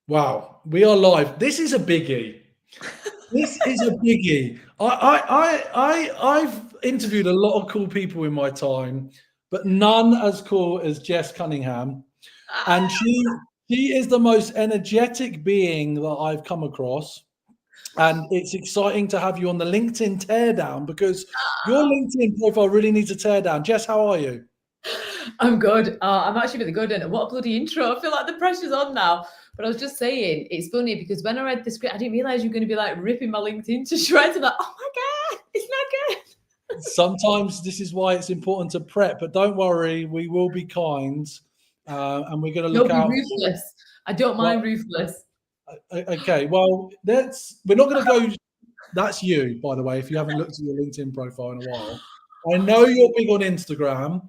Wow, we are live. This is a biggie. This is a biggie. I've interviewed a lot of cool people in my time, but none as cool as Jess Cunningham. And Ah, she is the most energetic being that I've come across. And it's exciting to have you on the LinkedIn teardown because your ah. LinkedIn profile really needs a teardown. Jess, how are you? I'm good. I'm actually really good. And what a bloody intro. I feel like the pressure's on now. But I was just saying, it's funny because when I read the script, I didn't realize you were going to be like ripping my LinkedIn to shreds. I'm like, oh my God, it's not good. Sometimes this is why it's important to prep, but don't worry, we will be kind, and we're going to look Don't be out for. ruthless. I don't mind Well, ruthless. okay, well, we're not going to go. That's you, by the way. If you haven't looked at your LinkedIn profile in a while, I know you're big on Instagram.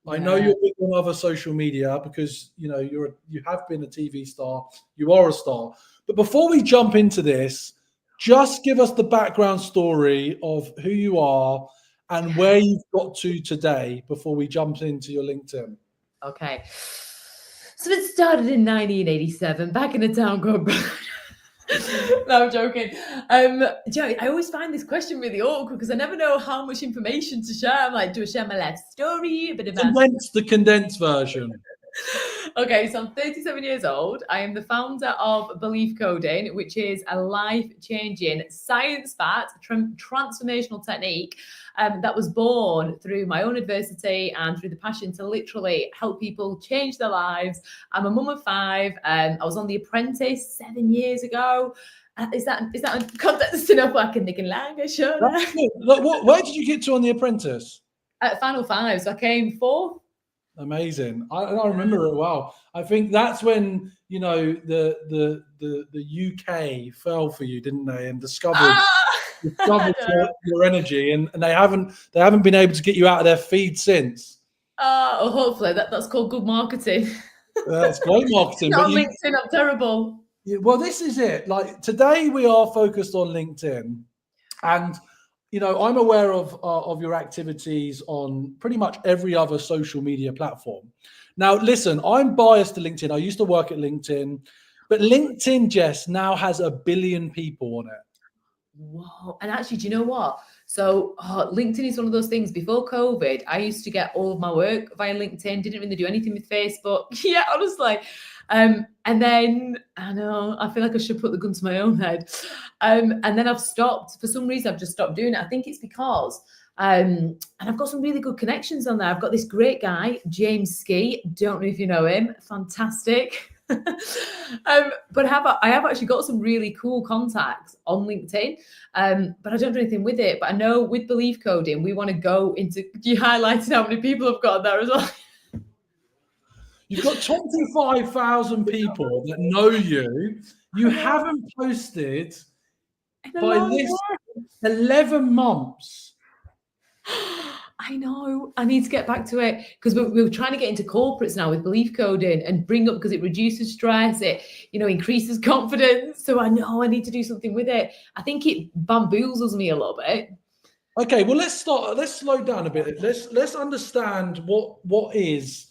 I know Yeah. you're big on other social media because you have been a TV star. You are a star. But before we jump into this, just give us the background story of who you are and Yeah. where you've got to today before we jump into your LinkedIn. Okay. So it started in 1987, back in a town called No, I'm joking. Joe, I always find this question really awkward because I never know how much information to share. I'm like, do I share my life story, a bit about The condensed version. Okay, so I'm 37 years old. I am the founder of Belief Coding, which is a life-changing, science-backed, transformational technique that was born through my own adversity and through the passion to literally help people change their lives. I'm a mum of five. I was on The Apprentice 7 years ago. Is that context enough? I can think in language, sure. That's good. Look, where did you get to on The Apprentice? At Final Five, so I came fourth. Amazing. I remember it well. I think that's when the UK fell for you, didn't they? And discovered Ah! discovered your energy, and they haven't been able to get you out of their feed since. Oh, hopefully that's called good marketing. It's great marketing, Not but on LinkedIn, I'm terrible. well, this is it. Like today, we are focused on LinkedIn, and I'm aware of your activities on pretty much every other social media platform. Now, listen, I'm biased to LinkedIn. I used to work at LinkedIn, but LinkedIn, Jess, now has 1 billion people on it. Whoa. And actually, do you know what? So, LinkedIn is one of those things. Before COVID, I used to get all of my work via LinkedIn, didn't really do anything with Facebook. Yeah, honestly. And then I know I feel like I should put the gun to my own head. And then I've stopped. For some reason, I've just stopped doing it. I think it's because and I've got some really good connections on there. I've got this great guy, James Ski. Don't know if you know him. Fantastic. But I have actually got some really cool contacts on LinkedIn, but I don't do anything with it. But I know with Belief Coding, we want to go into. You highlighted how many people I've got there as well. You've got 25,000 people that know you. You haven't posted In a by long this way. 11 months. I know. I need to get back to it because we're trying to get into corporates now with Belief Coding and bring up because it reduces stress. It increases confidence. So I know I need to do something with it. I think it bamboozles me a little bit. Okay, well, let's start. Let's slow down a bit. Let's understand what is,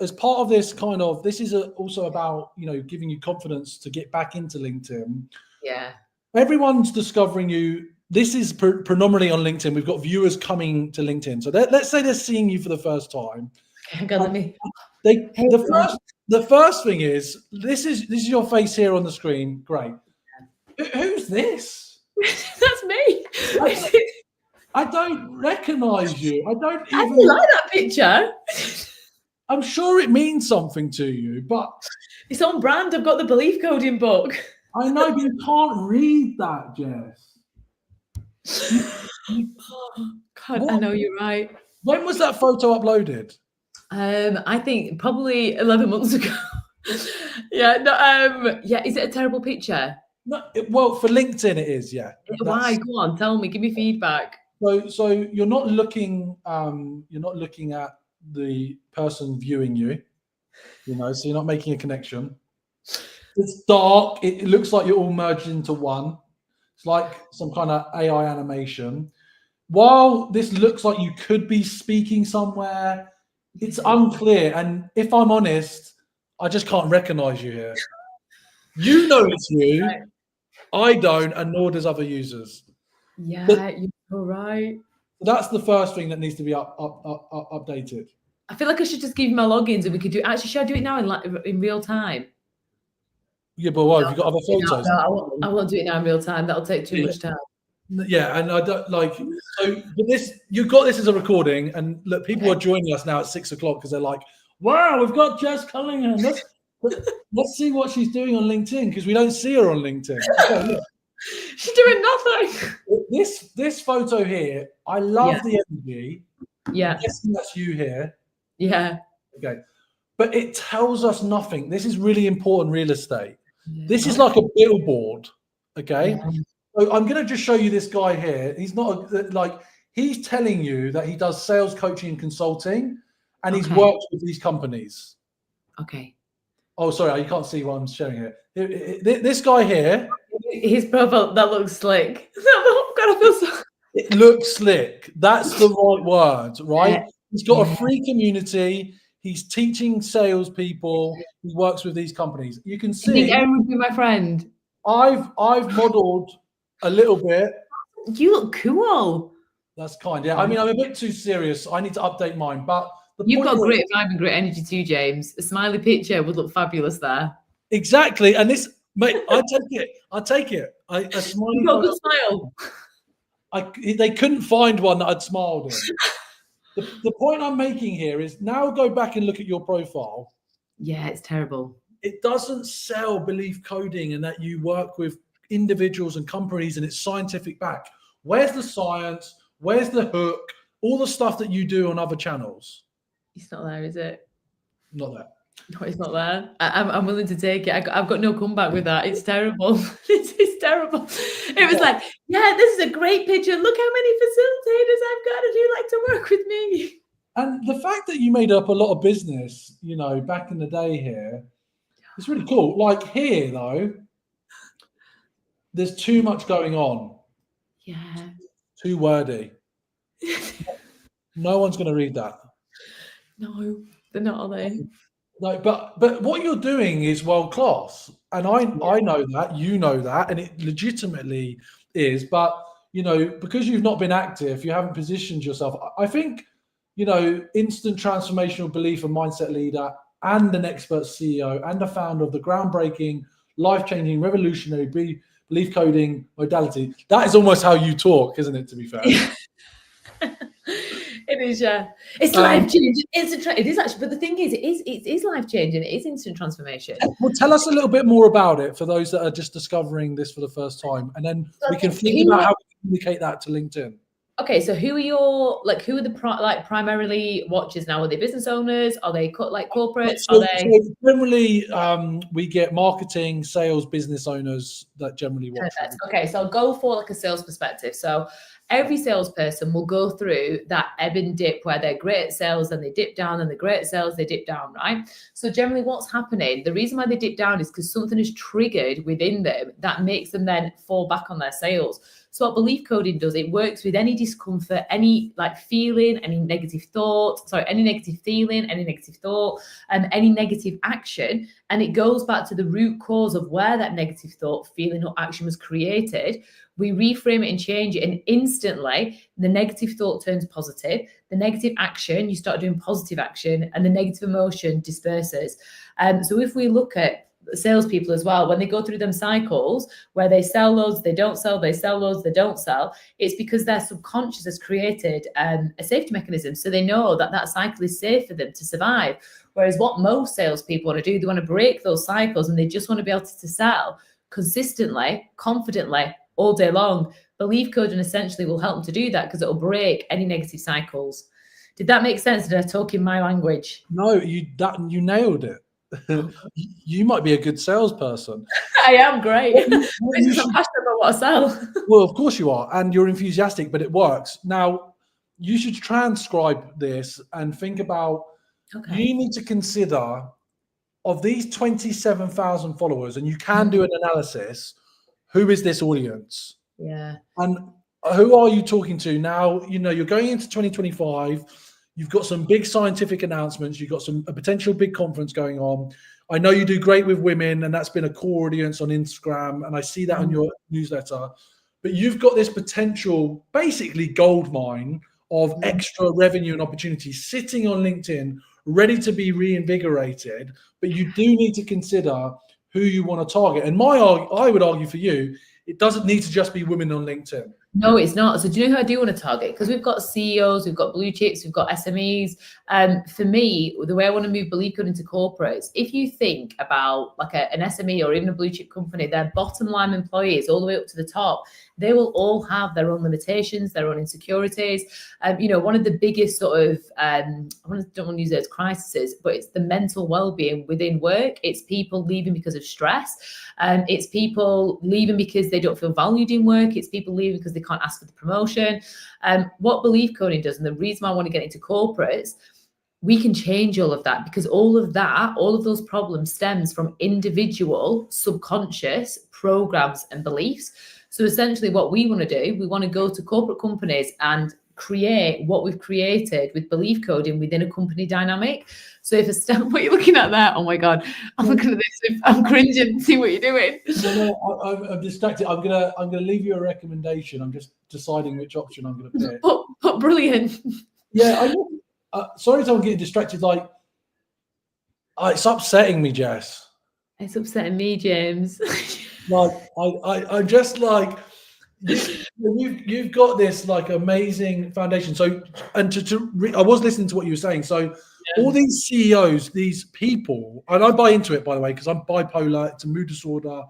as part of this kind of. This is also about giving you confidence to get back into LinkedIn. Yeah. Everyone's discovering you. This is predominantly on LinkedIn. We've got viewers coming to LinkedIn. So let's say they're seeing you for the first time. Hang on, let me. They Hey, the first thing is this is your face here on the screen. Great. Who's this? that's me. I don't recognize you. I don't I even. do like that picture. I'm sure it means something to you, but It's on brand. I've got the Belief Coding book. I know you can't read that, Jess. God, I know you're right. When was that photo uploaded? I think probably 11 months ago. Yeah, no, yeah, is it a terrible picture? No, well, for LinkedIn it is, yeah. Why? Go on, tell me, give me feedback. So you're not looking at the person viewing you, so you're not making a connection. It's dark. It looks like you're all merged into one. It's like some kind of AI animation. While this looks like you could be speaking somewhere, it's unclear. And if I'm honest, I just can't recognize you here. You know it's you. I don't, and nor does other users. Yeah, you're right. That's the first thing that needs to be updated. I feel like I should just give you my logins and we could do. Actually, should I do it now in real time? Yeah, but why? Have you got other No, photos? I won't do it now in real time. That'll take too much time. Yeah, and I don't like so. But this, you've got this as a recording, and look, people are joining us now at 6 o'clock because they're like, "Wow, we've got Jess Cunningham. Let's see what she's doing on LinkedIn because we don't see her on LinkedIn." Okay, she's doing nothing. This photo here, I love the energy. Yeah, I'm guessing that's you here. Yeah. Okay, but it tells us nothing. This is really important real estate. This is like a billboard. Okay. Yeah. So I'm going to just show you this guy here. He's not he's telling you that he does sales coaching and consulting, and he's worked with these companies. Okay. Oh, sorry, you can't see what I'm showing here. This guy here. His profile, that looks slick. God, I feel so. It looks slick. That's the right word, right? He's got a free community. He's teaching salespeople. He works with these companies. You can see. I think Aaron would be my friend. I've modelled a little bit. You look cool. That's kind. Yeah, I mean, I'm a bit too serious. I need to update mine. But you've got great vibe and great energy too, James. A smiley picture would look fabulous there. Exactly. And this, mate, I take it. A smiley. You've got a good smile. They couldn't find one that I'd smiled in. The point I'm making here is now go back and look at your profile. Yeah, it's terrible. It doesn't sell belief coding and that you work with individuals and companies and it's scientific back. Where's the science? Where's the hook? All the stuff that you do on other channels. It's not there, is it? Not there. No, it's not there. I'm willing to take it. I've got no comeback with that. It's terrible. It's terrible. It was like, yeah, this is a great picture. Look how many facilitators I've got and who like to work with me. And the fact that you made up a lot of business, back in the day here, it's really cool. Like here, though, there's too much going on. Yeah. Too wordy. No one's going to read that. No, they're not, are they? No, but what you're doing is world class, and I know that, you know that, and it legitimately is. But because you've not been active, you haven't positioned yourself. I think instant transformational belief and mindset leader, and an expert CEO, and a founder of the groundbreaking, life-changing, revolutionary belief coding modality. That is almost how you talk, isn't it? To be fair. It is, yeah. It's life changing. It is actually, but the thing is, it is life changing. It is instant transformation. Well, tell us a little bit more about it for those that are just discovering this for the first time, and then we can think about how we communicate that to LinkedIn. Okay, so who are the primarily watchers now? Are they business owners? Are they corporates? So generally, we get marketing, sales, business owners that generally watch. Perfect. Okay, so I'll go for a sales perspective. So every salesperson will go through that ebb and dip where they're great at sales and they dip down, and they're great at sales, they dip down, right? So generally what's happening, the reason why they dip down is because something is triggered within them that makes them then fall back on their sales. So what belief coding does, it works with any discomfort, any feeling, any negative thought, any negative feeling, any negative thought, and any negative action. And it goes back to the root cause of where that negative thought, feeling, or action was created. We reframe it and change it, and instantly the negative thought turns positive. The negative action, you start doing positive action, and the negative emotion disperses. So if we look at salespeople as well, when they go through them cycles where they sell loads, they don't sell, they sell loads, they don't sell, it's because their subconscious has created a safety mechanism. So they know that cycle is safe for them to survive. Whereas what most salespeople want to do, they want to break those cycles, and they just want to be able to sell consistently, confidently, all day long. Belief coding essentially will help them to do that because it'll break any negative cycles. Did that make sense? Did I talk in my language? No, you nailed it. You might be a good salesperson. I am great. I'm passionate about what I sell. Well, of course you are, and you're enthusiastic, but it works. Now, you should transcribe this and think about, you need to consider, of these 27,000 followers, and you can do an analysis, who is this audience? Yeah. And who are you talking to? Now, you're going into 2025. You've got some big scientific announcements. You've got a potential big conference going on. I know you do great with women, and that's been a core audience on Instagram, and I see that on your newsletter. But you've got this potential, basically gold mine of extra revenue and opportunity sitting on LinkedIn, ready to be reinvigorated. But you do need to consider who you want to target. And I would argue for you, it doesn't need to just be women on LinkedIn. No, it's not. So do you know who I do want to target? Because we've got CEOs, we've got blue chips, we've got SMEs. For me, the way I want to move Believe Code into corporates, if you think about like an SME or even a blue chip company, their bottom line employees all the way up to the top, they will all have their own limitations, their own insecurities. One of the biggest sort of, don't want to use it as crises, but it's the mental well-being within work. It's people leaving because of stress. It's people leaving because they don't feel valued in work. It's people leaving because they can't ask for the promotion. What Believe Coding does, and the reason why I want to get into corporates, we can change all of that, because all of those problems stems from individual subconscious programs and beliefs. So essentially what we want to do, we want to go to corporate companies and create what we've created with Believe Coding within a company dynamic. So if what you're looking at there, oh my God, I'm looking at this, I'm cringing, see what you're doing. No, I'm distracted. I'm gonna leave you a recommendation. I'm just deciding which option I'm gonna pick. But brilliant. Yeah, sorry if I'm getting distracted. Like, it's upsetting me, Jess. It's upsetting me, James. Like, I'm just like, you've got this like amazing foundation. So, and I was listening to what you were saying. So, all these CEOs, these people, and I buy into it, by the way, because I'm bipolar. It's a mood disorder.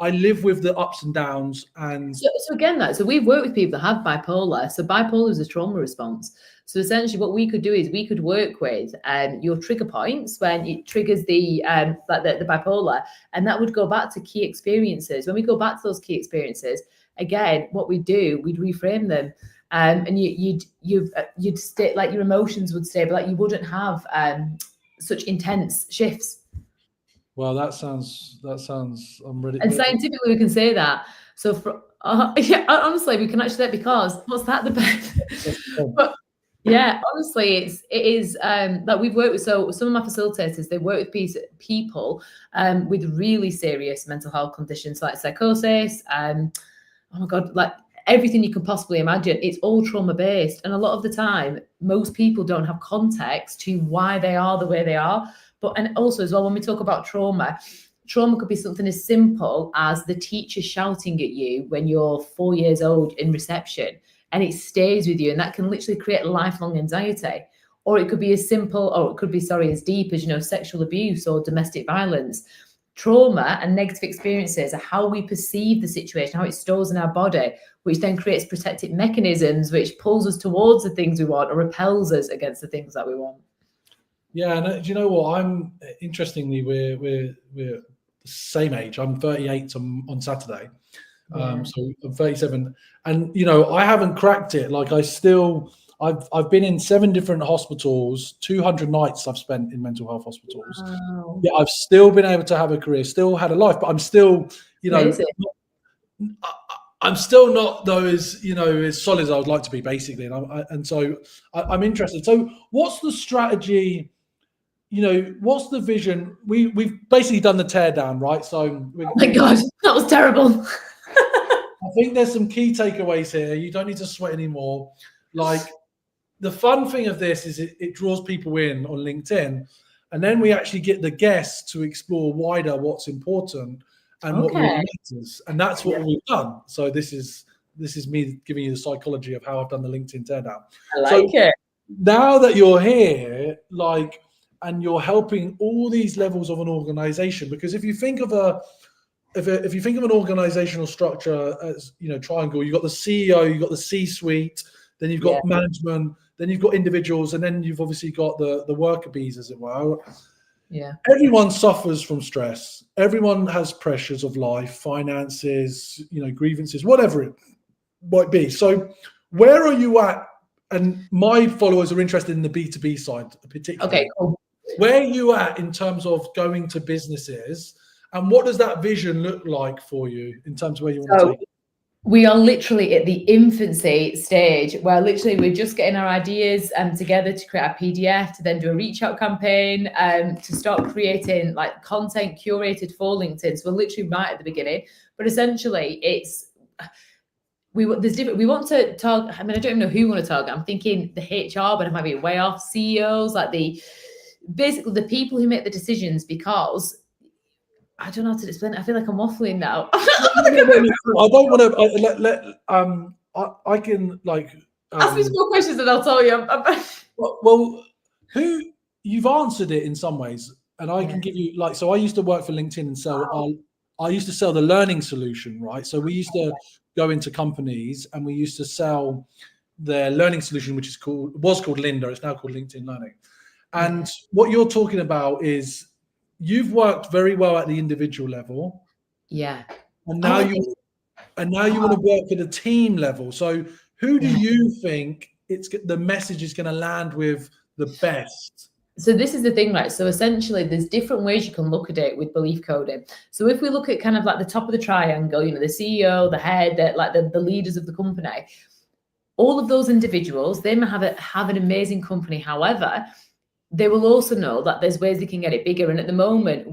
I live with the ups and downs. And so again, so we've worked with people that have bipolar. So bipolar is a trauma response. So essentially what we could do is we could work with your trigger points when it triggers the bipolar, and that would go back to key experiences. When we go back to those key experiences, again, what we do, we'd reframe them. And you'd stay, like your emotions would stay, but like you wouldn't have such intense shifts. Well, that sounds. I'm ready. And scientifically, we can say that. So, honestly, we can actually, because what's that the best? But yeah, honestly, it is that we've worked with. So some of my facilitators, they work with people with really serious mental health conditions like psychosis. Oh my God, like everything you can possibly imagine. It's all trauma based, and a lot of the time, most people don't have context to why they are the way they are. And also as well, when we talk about trauma could be something as simple as the teacher shouting at you when you're 4 years old in reception, and it stays with you, and that can literally create lifelong anxiety. Or it could be as simple, or it could be, as deep as, sexual abuse or domestic violence. Trauma and negative experiences are how we perceive the situation, how it stores in our body, which then creates protective mechanisms, which pulls us towards the things we want or repels us against the things that we want. Yeah, and do you know what? Interestingly, we're the same age. I'm 38 on Saturday, so I'm 37, and I haven't cracked it. Like I've been in 7 different hospitals, 200 nights I've spent in mental health hospitals. Wow. Yeah, I've still been able to have a career, still had a life, but I'm still, I'm still not though as solid as I would like to be, basically. And so I'm interested. So, what's the strategy? What's the vision? We've basically done the teardown, right? So, oh my God, that was terrible. I think there's some key takeaways here. You don't need to sweat anymore. Like, the fun thing of this is it draws people in on LinkedIn, and then we actually get the guests to explore wider what's important and what really matters, and that's what we've done. So this is me giving you the psychology of how I've done the LinkedIn teardown. I like it. Now that you're here, and you're helping all these levels of an organization, because if you think of an organizational structure as triangle, you've got the CEO, you've got the C-suite, then you've got management, then you've got individuals, and then you've obviously got the worker bees, as it were. Yeah. Everyone suffers from stress. Everyone has pressures of life, finances, grievances, whatever it might be. So where are you at? And my followers are interested in the B2B side, particularly. Okay, cool. Where are you at in terms of going to businesses, and what does that vision look like for you in terms of where you want to take it? We are literally at the infancy stage where literally we're just getting our ideas together to create a PDF, to then do a reach out campaign, to start creating like content curated for LinkedIn. So we're literally right at the beginning, but essentially it's we want to target. I mean, I don't even know who we want to target. I'm thinking the HR, but it might be way off. CEOs, like basically the people who make the decisions, because I don't know how to explain it. I feel like I'm waffling now. I don't want to. I can like. Ask me some more questions and I'll tell you. Well, who you've answered it in some ways, and I can give you like. So I used to work for LinkedIn and sell. I used to sell the learning solution, right? So we used to go into companies and we used to sell their learning solution, which was called Linda. It's now called LinkedIn Learning. And what you're talking about is you've worked very well at the individual level. Yeah. And now you want to work at a team level. So who do you think the message is going to land with the best? So this is the thing, right? So essentially there's different ways you can look at it with belief coding. So if we look at kind of like the top of the triangle, you know, the CEO, the head, the leaders of the company, all of those individuals, they may have an amazing company. However, they will also know that there's ways they can get it bigger. And at the moment,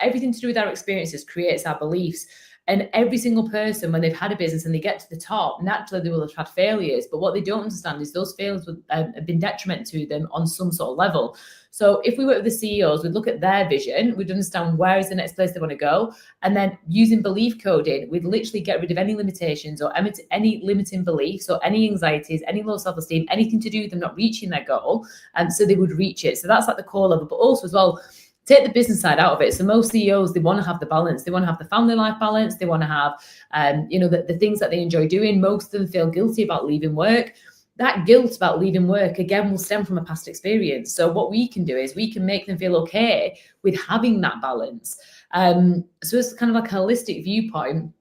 everything to do with our experiences creates our beliefs. And every single person, when they've had a business and they get to the top, naturally they will have had failures. But what they don't understand is those failures have been detriment to them on some sort of level. So if we work with the CEOs, we'd look at their vision, we'd understand where is the next place they want to go. And then using belief coding, we'd literally get rid of any limitations or any limiting beliefs or any anxieties, any low self-esteem, anything to do with them not reaching their goal. And so they would reach it. So that's like the core level, but also as well, take the business side out of it. So most CEOs, they want to have the balance. They want to have the family life balance. They want to have, the things that they enjoy doing. Most of them feel guilty about leaving work. That guilt about leaving work, again, will stem from a past experience. So what we can do is we can make them feel okay with having that balance. So it's kind of like a holistic viewpoint.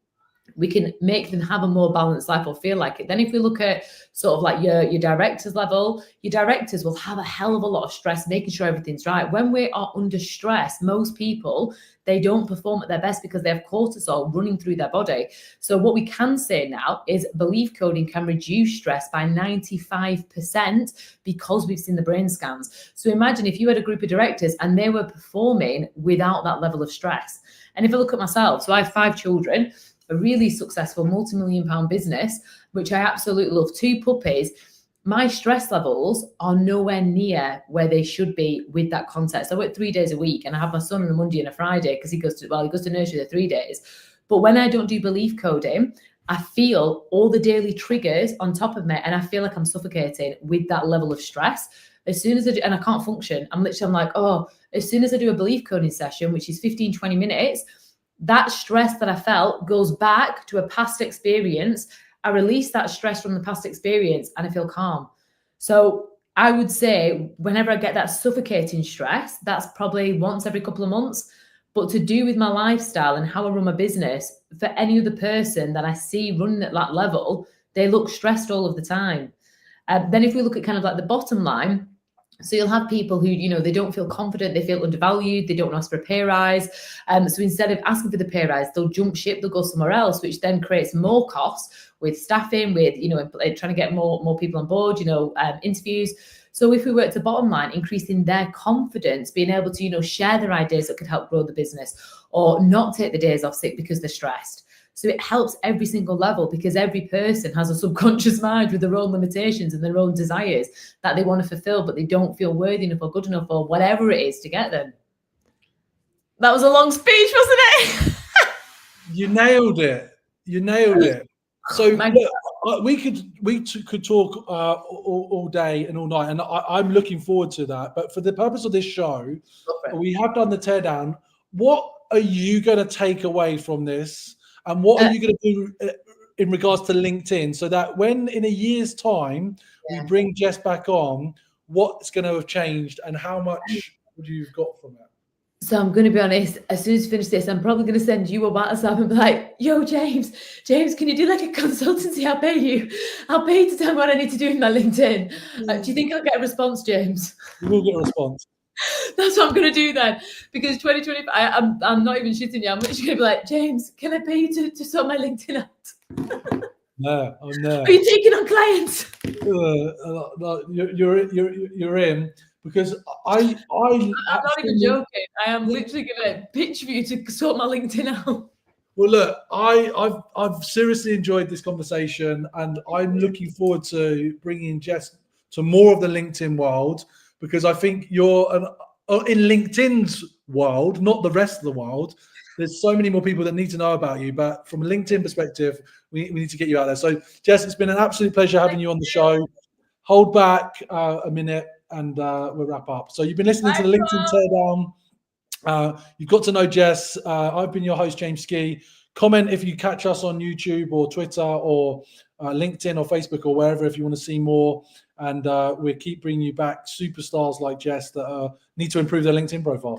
We can make them have a more balanced life or feel like it. Then if we look at sort of like your directors level, your directors will have a hell of a lot of stress, making sure everything's right. When we are under stress, most people, they don't perform at their best because they have cortisol running through their body. So what we can say now is belief coding can reduce stress by 95% because we've seen the brain scans. So imagine if you had a group of directors and they were performing without that level of stress. And if I look at myself, so I have 5 children, a really successful multi-million-pound business, which I absolutely love, 2 puppies. My stress levels are nowhere near where they should be with that context. I work 3 days a week and I have my son on a Monday and a Friday because he goes to nursery the 3 days. But when I don't do belief coding, I feel all the daily triggers on top of me and I feel like I'm suffocating with that level of stress. As soon as I do, and I can't function, I'm like, as soon as I do a belief coding session, which is 15, 20 minutes, that stress that I felt goes back to a past experience. I release that stress from the past experience and I feel calm. So I would say whenever I get that suffocating stress, that's probably once every couple of months. But to do with my lifestyle and how I run my business, for any other person that I see running at that level, they look stressed all of the time. Then if we look at kind of like the bottom line, so you'll have people who, they don't feel confident, they feel undervalued, they don't ask for a pay rise. So instead of asking for the pay rise, they'll jump ship, they'll go somewhere else, which then creates more costs with staffing, with, trying to get more people on board, interviews. So if we work to bottom line, increasing their confidence, being able to, share their ideas that could help grow the business or not take the days off sick because they're stressed. So it helps every single level because every person has a subconscious mind with their own limitations and their own desires that they want to fulfill, but they don't feel worthy enough or good enough or whatever it is to get them. That was a long speech, wasn't it? You nailed it. So look, we could talk all day and all night, and I'm looking forward to that. But for the purpose of this show, we have done the teardown. What are you going to take away from this? And what are you going to do in regards to LinkedIn so that when in a year's time we bring Jess back on, what's going to have changed and how much would you have got from it? So I'm going to be honest, as soon as I finish this, I'm probably going to send you a WhatsApp and be like, yo, James, can you do like a consultancy? I'll pay you to tell me what I need to do in my LinkedIn. Do you think I'll get a response, James? You will get a response. That's what I'm gonna do then, because 2025. I'm not even shitting you. I'm literally gonna be like, James, can I pay you to sort my LinkedIn out? No, I'm there. Are you taking on clients? No, you're in, because I I'm not even absolutely. joking. I am literally gonna pitch for you to sort my LinkedIn out. Well, look, I've seriously enjoyed this conversation, and I'm looking forward to bringing Jess to more of the LinkedIn world, because I think you're in LinkedIn's world, not the rest of the world. There's so many more people that need to know about you, but from a LinkedIn perspective, we need to get you out there. So, Jess, it's been an absolute pleasure having you on the show. Hold back a minute, and we'll wrap up. So, you've been listening to the LinkedIn Teardown. You've got to know Jess. I've been your host, James Ski. Comment if you catch us on YouTube or Twitter or LinkedIn or Facebook or wherever if you want to see more. And we'll keep bringing you back superstars like Jess that need to improve their LinkedIn profile.